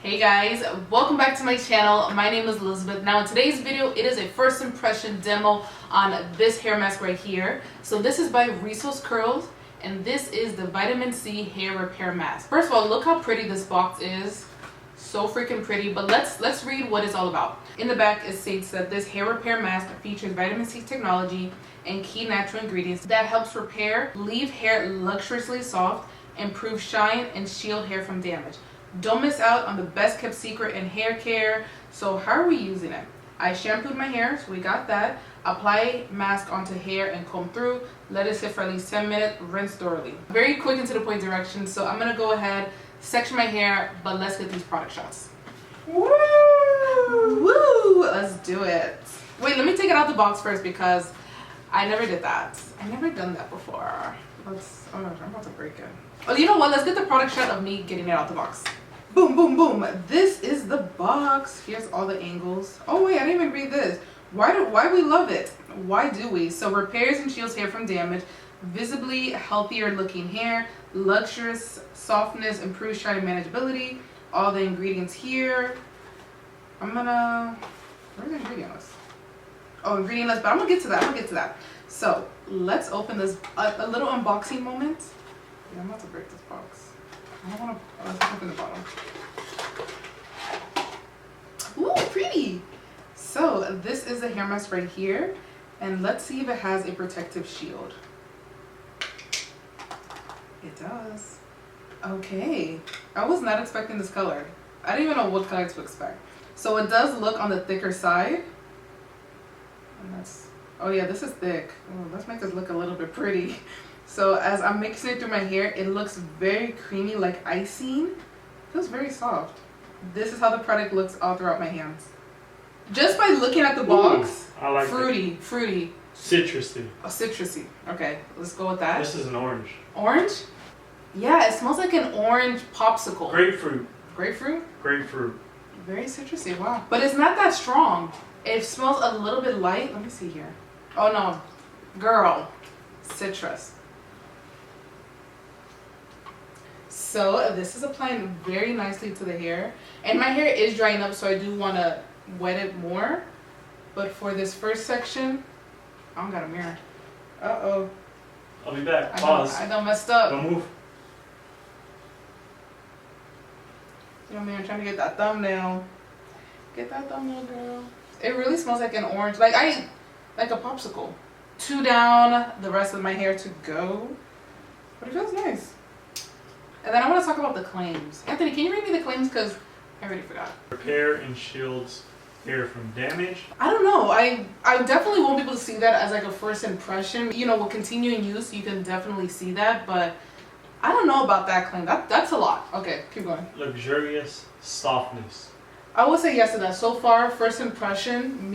Hey guys, welcome back to my channel. My name is Elizabeth. Now in today's video, it is a first impression demo on this hair mask right here. So this is by Rizos Curls, and this is the Vitamin C Hair Repair Mask. First of all, look how pretty this box is. So freaking pretty, but let's read what it's all about. In the back, it states that this hair repair mask features vitamin C technology and key natural ingredients that helps repair, leave hair luxuriously soft, improve shine, and shield hair from damage. Don't miss out on the best kept secret in hair care. So how are we using it? I shampooed my hair, so we got that. Apply mask onto hair and comb through. Let it sit for at least 10 minutes. Rinse thoroughly. Very quick and to the point directions. So I'm gonna go ahead, section my hair, but let's get these product shots. Woo! Woo! Let's do it. Wait, let me take it out the box first because I never did that. I never done that before. Oh no, I'm about to break it. Oh, you know what? Let's get the product shot of me getting it out the box. Boom, boom, boom. This is the box. Here's all the angles. Oh wait, I didn't even read this. Why we love it? Why do we? So repairs and shields hair from damage, visibly healthier looking hair, luxurious softness, improved shine and manageability. All the ingredients here. Where's the ingredient list? Oh, ingredient list, but I'm gonna get to that. So let's open this, a little unboxing moment. Yeah, I'm about to break this box. I don't want to. Let's open the bottom. Ooh, pretty. So this is the hair mask right here, and let's see if it has a protective shield. It does. Okay. I was not expecting this color. I didn't even know what color to expect. So it does look on the thicker side. And that's. Oh yeah, this is thick. Oh, let's make this look a little bit pretty. So as I'm mixing it through my hair, it looks very creamy, like icing. Feels very soft. This is how the product looks all throughout my hands. Just by looking at the box, I like fruity. Citrusy. Oh, citrusy. Okay, let's go with that. This is an orange. Orange? Yeah, it smells like an orange popsicle. Grapefruit. Grapefruit? Grapefruit. Very citrusy, wow. But it's not that strong. It smells a little bit light. Let me see here. Oh no, girl, citrus. So this is applying very nicely to the hair. And my hair is drying up, so I do want to wet it more. But for this first section, I don't got a mirror. Uh-oh. I'll be back. Pause. I done messed up. Don't move. You know, man, I'm trying to get that thumbnail. Get that thumbnail, girl. It really smells like an orange, like a popsicle. 2 down, the rest of my hair to go. But it feels nice. And then I want to talk about the claims. Anthony, can you read me the claims? Because I already forgot. Repair and shields hair from damage. I don't know. I definitely won't be able to see that as like a first impression. You know, with continuing use, you can definitely see that. But I don't know about that claim. That's a lot. Okay, keep going. Luxurious softness. I would say yes to that. So far, first impression,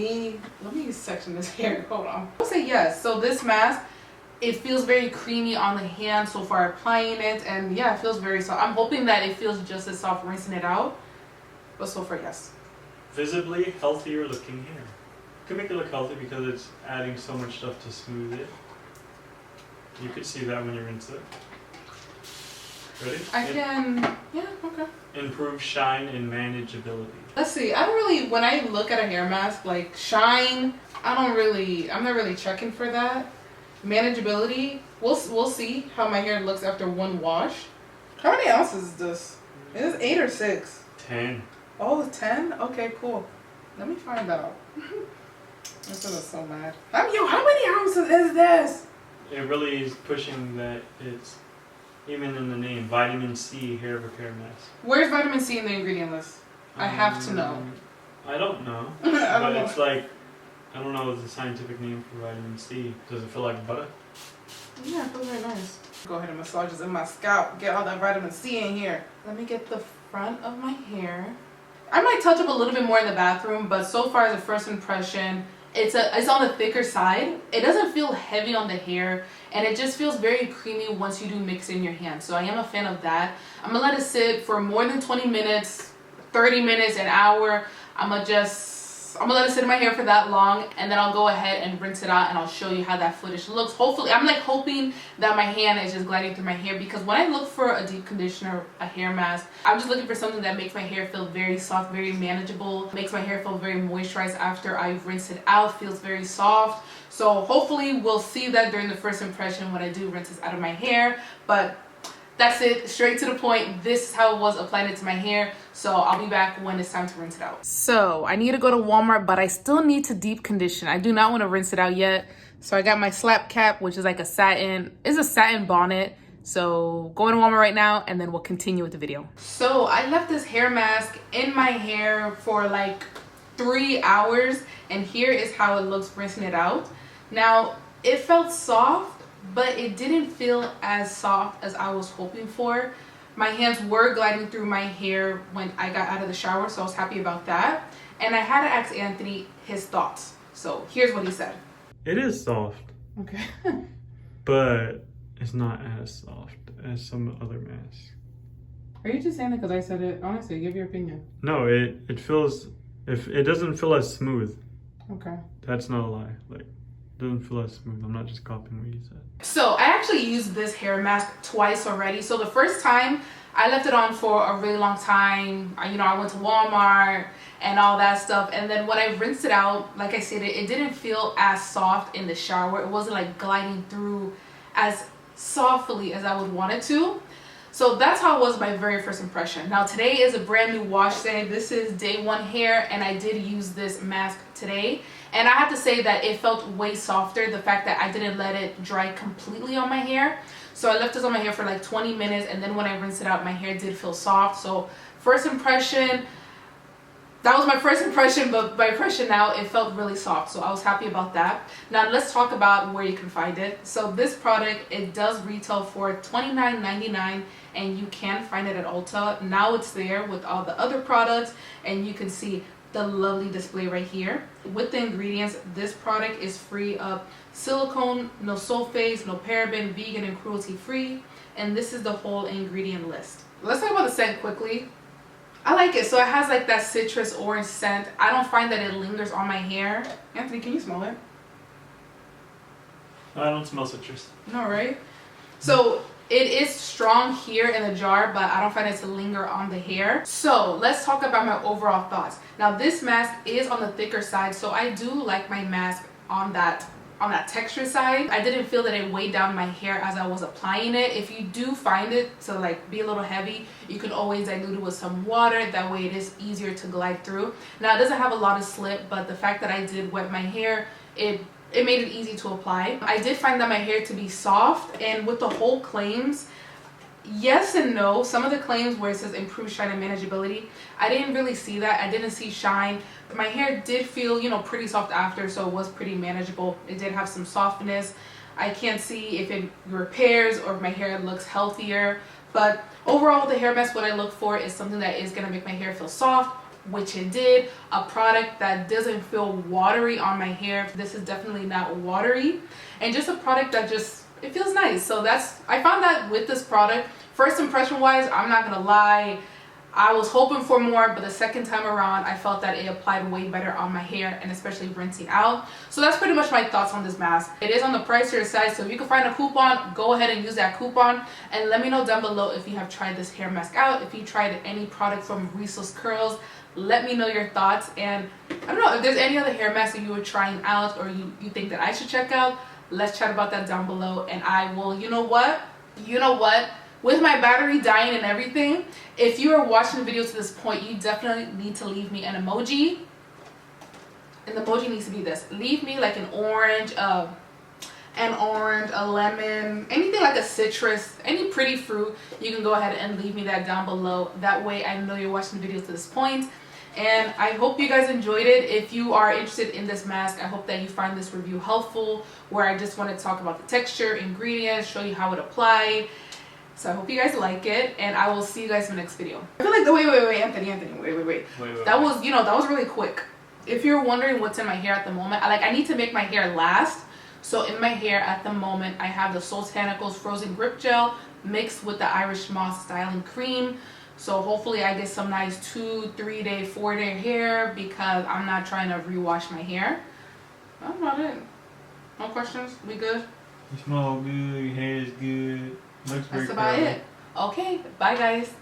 let me section this hair. Hold on. I would say yes. So this mask, it feels very creamy on the hand so far applying it, and yeah, it feels very soft. I'm hoping that it feels just as soft rinsing it out, but so far, yes. Visibly healthier looking hair. You can make it look healthy because it's adding so much stuff to smooth it. You could see that when you rinse it. Ready? Yeah, okay. Improve shine and manageability. Let's see, when I look at a hair mask, like shine, I'm not really checking for that. Manageability, we'll see how my hair looks after one wash. How many ounces is this? Is it 8 or 6? 10. Oh, 10? Okay, cool. Let me find out. This is so mad. How many ounces is this? It really is pushing that it's, even in the name, Vitamin C Hair Repair Mask. Where's vitamin C in the ingredient list? I have to know. I don't know. I don't know. It's like, I don't know the scientific name for vitamin C. Does it feel like butter? Yeah, it feels very nice. Go ahead and massage this in my scalp. Get all that vitamin C in here. Let me get the front of my hair. I might touch up a little bit more in the bathroom, but so far as a first impression, it's on the thicker side. It doesn't feel heavy on the hair, and it just feels very creamy once you do mix in your hand. So I am a fan of that. I'm gonna let it sit for more than 20 minutes, 30 minutes, an hour. I'm gonna just So I'm gonna let it sit in my hair for that long, and then I'll go ahead and rinse it out, and I'll show you how that footage looks. Hopefully, I'm like hoping that my hand is just gliding through my hair, because when I look for a deep conditioner, a hair mask, I'm just looking for something that makes my hair feel very soft, very manageable, makes my hair feel very moisturized after I've rinsed it out, feels very soft. So hopefully we'll see that during the first impression when I do rinse this out of my hair. But that's it, straight to the point. This is how it was applied it to my hair. So I'll be back when it's time to rinse it out. So I need to go to Walmart, but I still need to deep condition. I do not want to rinse it out yet. So I got my slap cap, which is like a satin bonnet. So going to Walmart right now, and then we'll continue with the video. So I left this hair mask in my hair for like 3 hours, and here is how it looks rinsing it out. Now it felt soft, but it didn't feel as soft as I was hoping for. My hands were gliding through my hair when I got out of the shower, so I was happy about that. And I had to ask Anthony his thoughts. So here's what he said. It is soft. Okay. But it's not as soft as some other masks. Are you just saying that because I said it? Honestly, give your opinion. No, it feels, if it doesn't feel as smooth. Okay. That's not a lie. Like, it doesn't feel as smooth. I'm not just copying what you said. So I actually used this hair mask twice already. So the first time I left it on for a really long time. I went to Walmart and all that stuff. And then when I rinsed it out, like I said, it didn't feel as soft in the shower. It wasn't like gliding through as softly as I would want it to. So that's how it was my very first impression. Now today is a brand new wash day. This is day 1 hair, and I did use this mask today. And I have to say that it felt way softer, the fact that I didn't let it dry completely on my hair. So I left this on my hair for like 20 minutes, and then when I rinsed it out, my hair did feel soft. So first impression, that was my first impression, but by impression now, it felt really soft. So I was happy about that. Now let's talk about where you can find it. So this product, it does retail for $29.99, and you can find it at Ulta. Now it's there with all the other products, and you can see the lovely display right here. With the ingredients, this product is free of silicone, no sulfates, no paraben, vegan and cruelty free, and this is the whole ingredient list. Let's talk about the scent quickly. I like it. So it has like that citrus orange scent. I don't find that it lingers on my hair. Anthony, can you smell it? I don't smell citrus. No, right? So it is strong here in the jar, but I don't find it to linger on the hair. So let's talk about my overall thoughts. Now this mask is on the thicker side, so I do like my mask on that texture side. I didn't feel that it weighed down my hair as I was applying it. If you do find it to like be a little heavy, you can always dilute it with some water. That way it is easier to glide through. Now it doesn't have a lot of slip, but the fact that I did wet my hair, it made it easy to apply. I did find that my hair to be soft, and with the whole claims, yes and no. Some of the claims where it says improve shine and manageability, I didn't really see that. I didn't see shine. My hair did feel, pretty soft after, so it was pretty manageable. It did have some softness. I can't see if it repairs or if my hair looks healthier, but overall the hair mask, what I look for is something that is gonna make my hair feel soft, which it did. A product that doesn't feel watery on my hair. This is definitely not watery, and just a product that it feels nice. So I found that with this product, first impression wise, I'm not gonna lie, I was hoping for more, but the second time around, I felt that it applied way better on my hair, and especially rinsing out. So that's pretty much my thoughts on this mask. It is on the pricier side, so if you can find a coupon, go ahead and use that coupon, and let me know down below if you have tried this hair mask out, if you tried any product from Rizos Curls. Let me know your thoughts, and I don't know if there's any other hair masks that you were trying out or you think that I should check out. Let's chat about that down below, and I will, you know what, with my battery dying and everything, if you are watching the video to this point, you definitely need to leave me an emoji, and the emoji needs to be this. Leave me like an orange, a lemon, anything like a citrus, any pretty fruit. You can go ahead and leave me that down below. That way I know you're watching the video to this point. And I hope you guys enjoyed it. If you are interested in this mask, I hope that you find this review helpful, where I just want to talk about the texture, ingredients, show you how it applied. So I hope you guys like it, and I will see you guys in the next video. I feel like wait, Anthony, wait. That was, that was really quick. If you're wondering what's in my hair at the moment, I need to make my hair last. So in my hair at the moment, I have the Soultanicals Frozen Grip Gel mixed with the Irish Moss Styling Cream. So hopefully I get some nice 2, 3 day, 4 day hair because I'm not trying to rewash my hair. That's about it. No questions? We good? You smell good, your hair is good. Looks That's great. about it. Okay, bye guys.